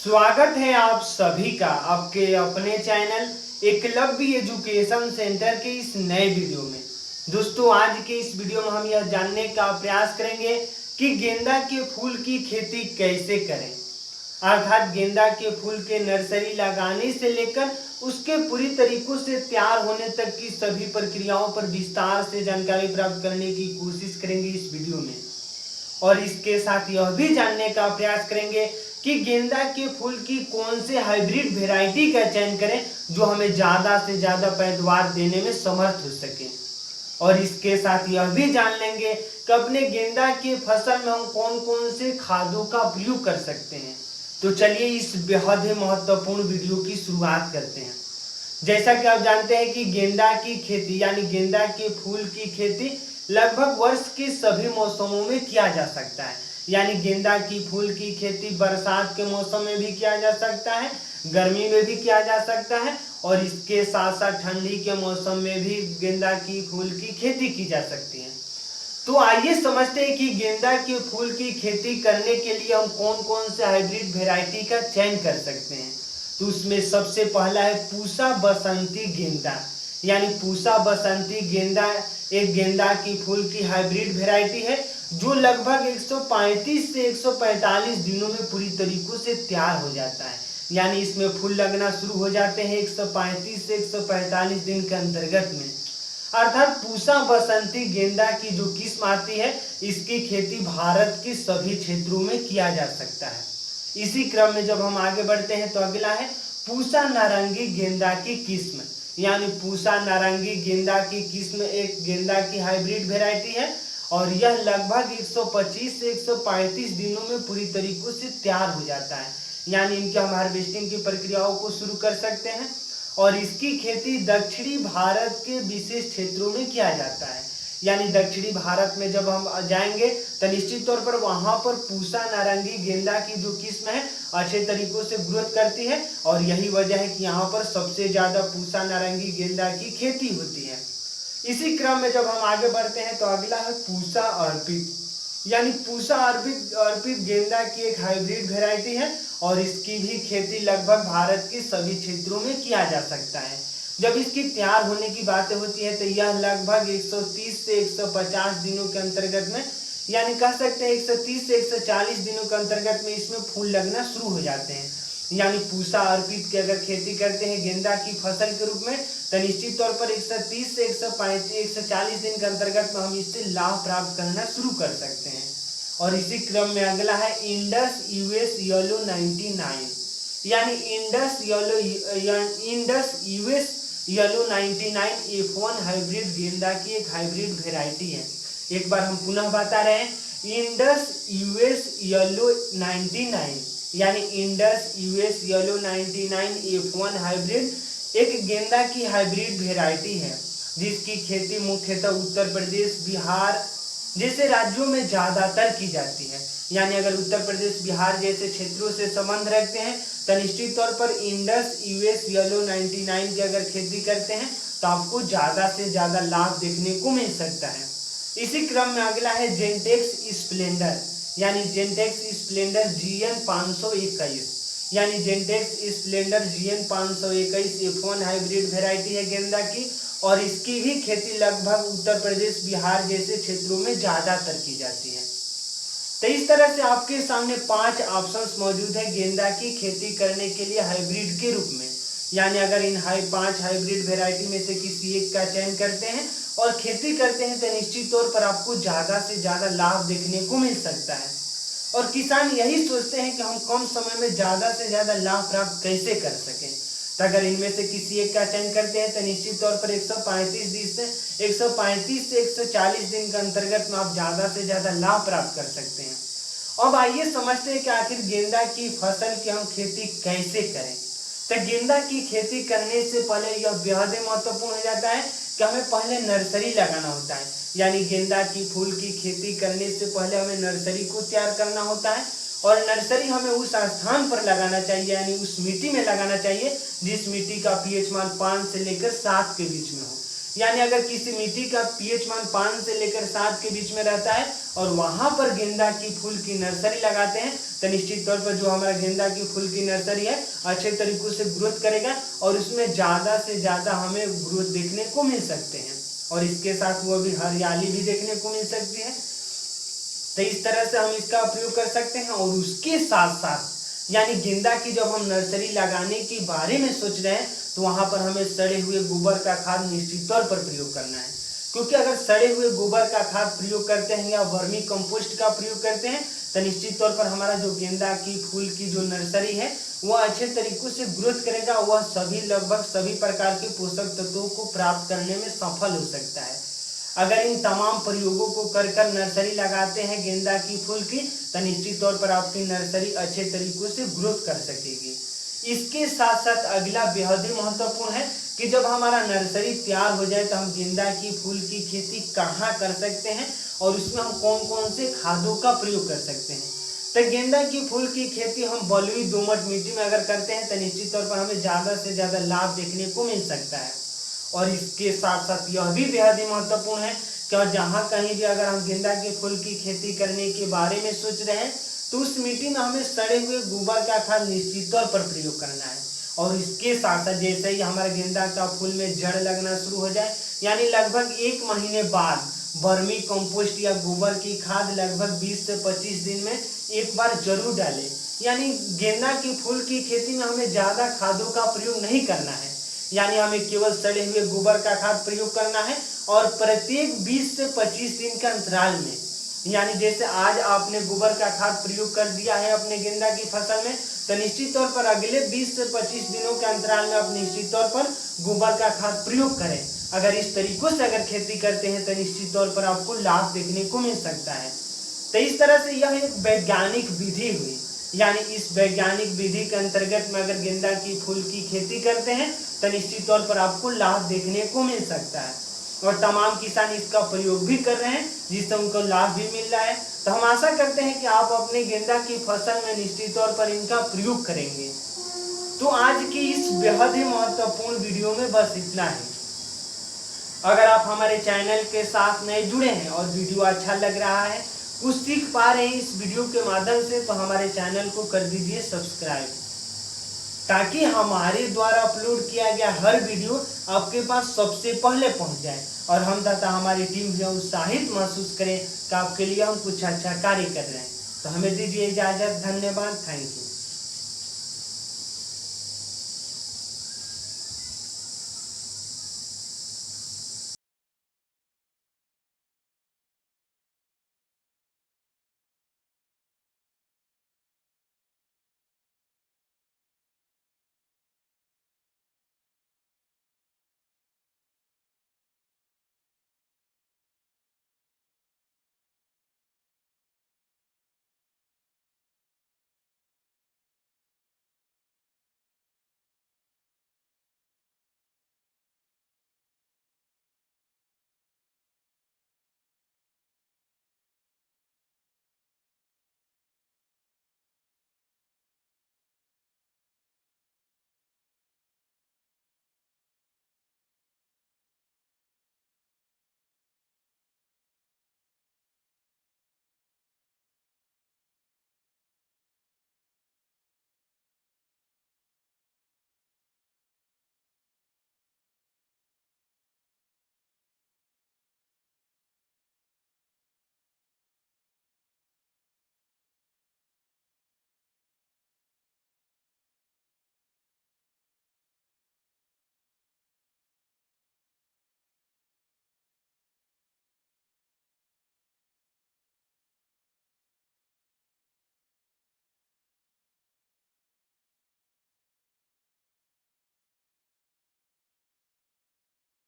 स्वागत है आप सभी का आपके अपने चैनल एकलव्य एजुकेशन सेंटर के इस नए वीडियो में। दोस्तों, आज के इस वीडियो में हम यह जानने का प्रयास करेंगे कि गेंदा के फूल की खेती कैसे करें, अर्थात गेंदा के फूल के नर्सरी लगाने से लेकर उसके पूरी तरीकों से तैयार होने तक की सभी प्रक्रियाओं पर विस्तार से जानकारी प्राप्त करने की कोशिश करेंगे इस वीडियो में। और इसके साथ यह भी जानने का प्रयास करेंगे कि गेंदा के फूल की कौन से हाइब्रिड वेराइटी का चयन करें जो हमें ज़्यादा से ज़्यादा पैदावार देने में समर्थ हो सके। और इसके साथ यह भी जान लेंगे कि अपने गेंदा के फसल में हम कौन कौन से खादों का प्रयोग कर सकते हैं। तो चलिए इस बेहद ही महत्वपूर्ण वीडियो की शुरुआत करते हैं। जैसा कि आप जानते हैं कि गेंदा की खेती यानी गेंदा के फूल की खेती लगभग वर्ष के सभी मौसमों में किया जा सकता है। यानी गेंदा की फूल की खेती बरसात के मौसम में भी किया जा सकता है, गर्मी में भी किया जा सकता है और इसके साथ साथ ठंडी के मौसम में भी गेंदा की फूल की खेती की जा सकती है। तो आइए समझते हैं कि गेंदा के फूल की खेती करने के लिए हम कौन कौन से हाइब्रिड वेराइटी का चयन कर सकते हैं। तो उसमें सबसे पहला है पूसा बसंती गेंदा। यानी पूसा बसंती गेंदा एक गेंदा की फूल की हाइब्रिड वेराइटी है जो लगभग 135 से 145 दिनों में पूरी तरीकों से तैयार हो जाता है। यानी इसमें फूल लगना शुरू हो जाते हैं 135 से 145 दिन के अंतर्गत में। अर्थात पूसा बसंती गेंदा की जो किस्म आती है इसकी खेती भारत के सभी क्षेत्रों में किया जा सकता है। इसी क्रम में जब हम आगे बढ़ते हैं तो अगला है पूसा नारंगी गेंदा की किस्म। यानी पूसा नारंगी गेंदा की किस्म एक गेंदा की हाइब्रिड वेराइटी है और यह लगभग 125 से 135 दिनों में पूरी तरीकों से तैयार हो जाता है। यानी इनके हम हार्वेस्टिंग की प्रक्रियाओं को शुरू कर सकते हैं और इसकी खेती दक्षिणी भारत के विशेष क्षेत्रों में किया जाता है। यानी दक्षिणी भारत में जब हम जाएंगे तो निश्चित तौर पर वहां पर पूसा नारंगी गेंदा की जो किस्म है अच्छे तरीकों से ग्रोथ करती है और यही वजह है कि यहाँ पर सबसे ज्यादा पूसा नारंगी गेंदा की खेती होती है। इसी क्रम में जब हम आगे बढ़ते हैं तो अगला है पूसा अर्पित। यानी पूसा अर्पित गेंदा की एक हाइब्रिड वेराइटी है और इसकी भी खेती लगभग भारत के सभी क्षेत्रों में किया जा सकता है। जब इसकी तैयार होने की बातें होती है तो यह लगभग 130 से 150 दिनों के अंतर्गत में, यानी कह सकते हैं 130 से 140 दिनों के अंतर्गत में इसमें फूल लगना शुरू हो जाते हैं। यानी पूसा अर्पित की अगर खेती करते हैं गेंदा की फसल के रूप में तो निश्चित तौर पर 130 से 140 दिन के अंतर्गत में हम इससे लाभ प्राप्त करना शुरू कर सकते हैं। और इसी क्रम में अगला है इंडस यूएस येलो 99। यानी Indus US yellow 99 F1 hybrid गेंदा की एक हाइब्रिड वेराइटी है। एक बार हम पुनः बता रहे हैं, इंडस यूएस येलो 99 यानी Indus US yellow 99 F1 hybrid एक गेंदा की हाइब्रिड वेराइटी है जिसकी खेती मुख्यतः उत्तर प्रदेश, बिहार जैसे राज्यों में ज्यादातर की जाती है। यानी अगर उत्तर प्रदेश, बिहार जैसे क्षेत्रों से संबंध रखते हैं तो निश्चित तौर पर इंडस यूएस येलो 99 की अगर खेती करते हैं तो आपको ज्यादा से ज्यादा लाभ देखने को मिल सकता है। इसी क्रम में अगला है जेंटेक्स स्प्लेंडर। यानी जेंटेक्स स्प्लेंडर GN 521। यानी Gentex Splendor GN 521 F1 hybrid variety है गेंदा की और इसकी भी खेती लगभग उत्तर प्रदेश, बिहार जैसे क्षेत्रों में ज्यादातर की जाती है। तो इस तरह से आपके सामने 5 ऑप्शंस मौजूद है गेंदा की खेती करने के लिए हाइब्रिड के रूप में। यानी अगर इन 5 हाइब्रिड वेराइटी में से किसी एक का चयन करते हैं और खेती करते हैं तो निश्चित तौर पर आपको ज्यादा से ज्यादा लाभ देखने को मिल सकता है। और किसान यही सोचते हैं कि हम कम समय में ज्यादा से ज्यादा लाभ प्राप्त कैसे कर सकें। तो अगर इनमें से किसी एक का चयन करते हैं तो निश्चित तौर पर 135 से 140 दिन के अंतर्गत में आप ज्यादा से ज्यादा लाभ प्राप्त कर सकते हैं। अब आइए समझते हैं कि आखिर गेंदा की फसल की हम खेती कैसे करें। तो गेंदा की खेती करने से पहले यह बेहद महत्वपूर्ण हो जाता है कि हमें पहले नर्सरी लगाना होता है। यानी गेंदा की फूल की खेती करने से पहले हमें नर्सरी को तैयार करना होता है और नर्सरी हमें उस स्थान पर लगाना चाहिए, यानी उस मिट्टी में लगाना चाहिए जिस मिट्टी का pH मान 5 से लेकर 7 के बीच में हो। यानी अगर किसी मिट्टी का pH मान 5 से लेकर 7 के बीच में रहता है और वहां पर गेंदा की फूल की नर्सरी लगाते हैं तो निश्चित तौर पर जो हमारा गेंदा की फूल की नर्सरी है अच्छे तरीकों से ग्रोथ करेगा और उसमें ज़्यादा से ज़्यादा हमें ग्रोथ देखने को मिल सकते हैं और इसके साथ वो भी हरियाली भी देखने को मिल सकती है। तो इस तरह से हम इसका प्रयोग कर सकते हैं। और उसके साथ साथ यानी गेंदा की जब हम नर्सरी लगाने के बारे में सोच रहे हैं तो वहां पर हमें सड़े हुए गोबर का खाद निश्चित तौर पर प्रयोग करना है, क्योंकि अगर सड़े हुए गोबर का खाद प्रयोग करते हैं या वर्मी कंपोस्ट का प्रयोग करते हैं तो निश्चित तौर पर हमारा जो गेंदा की फूल की जो नर्सरी है वह अच्छे तरीकों से ग्रोथ करेगा, वह सभी लगभग सभी प्रकार के पोषक तत्वों को प्राप्त करने में सफल हो सकता है। अगर इन तमाम प्रयोगों को कर कर नर्सरी लगाते हैं गेंदा की फूल की तो निश्चित तौर पर आपकी नर्सरी अच्छे तरीकों से ग्रोथ कर सकेगी। इसके साथ साथ अगला बेहद ही महत्वपूर्ण है कि जब हमारा नर्सरी तैयार हो जाए तो हम गेंदा की फूल की खेती कहाँ कर सकते हैं और उसमें हम कौन कौन से खादों का प्रयोग कर सकते हैं। तो गेंदा की फूल की खेती हम बलुई दोमट मिट्टी में अगर करते हैं तो निश्चित तौर पर हमें ज़्यादा से ज़्यादा लाभ देखने को मिल सकता है। और इसके साथ साथ यह भी बेहद ही महत्वपूर्ण है कि जहाँ कहीं भी अगर हम गेंदा के फूल की खेती करने के बारे में सोच रहे हैं तो उस मिट्टी में हमें सड़े हुए गोबर का खाद निश्चित तौर पर प्रयोग करना है। और इसके साथ साथ जैसे ही हमारे गेंदा का फूल में जड़ लगना शुरू हो जाए यानी लगभग 1 महीने बाद वर्मी कंपोस्ट या गोबर की खाद लगभग 20 से 25 दिन में एक बार जरूर डालें। यानी गेंदा की फूल की खेती में हमें ज़्यादा खादों का प्रयोग नहीं करना है, यानी हमें केवल सड़े हुए गोबर का खाद प्रयोग करना है और प्रत्येक 20 से 25 दिन के अंतराल में, यानी जैसे आज आपने गोबर का खाद प्रयोग कर दिया है अपने गेंदा की फसल में तो निश्चित तौर पर अगले 20 से 25 दिनों के अंतराल में आप निश्चित तौर पर गोबर का खाद प्रयोग करें। अगर इस तरीकों से अगर खेती करते हैं तो निश्चित तौर पर आपको लाभ देखने को मिल सकता है। तो इस तरह से यह एक वैज्ञानिक विधि हुई, यानी इस वैज्ञानिक विधि के अंतर्गत में अगर गेंदा की फूल की खेती करते हैं तो निश्चित तौर पर आपको लाभ देखने को मिल सकता है और तमाम किसान इसका प्रयोग भी कर रहे हैं जिससे उनको लाभ भी मिल रहा है। तो हम आशा करते हैं कि आप अपने गेंदा की फसल में निश्चित तौर पर इनका प्रयोग करेंगे। तो आज की इस बेहद ही महत्वपूर्ण वीडियो में बस इतना ही। अगर आप हमारे चैनल के साथ नए जुड़े हैं और वीडियो अच्छा लग रहा है, कुछ सीख पा रहे हैं इस वीडियो के माध्यम से, तो हमारे चैनल को कर दीजिए सब्सक्राइब, ताकि हमारे द्वारा अपलोड किया गया हर वीडियो आपके पास सबसे पहले पहुंच जाए और हम तथा हमारी टीम भी उत्साहित महसूस करें कि आपके लिए हम कुछ अच्छा कार्य कर रहे हैं। तो हमें दीजिए इजाजत। धन्यवाद। Thank you.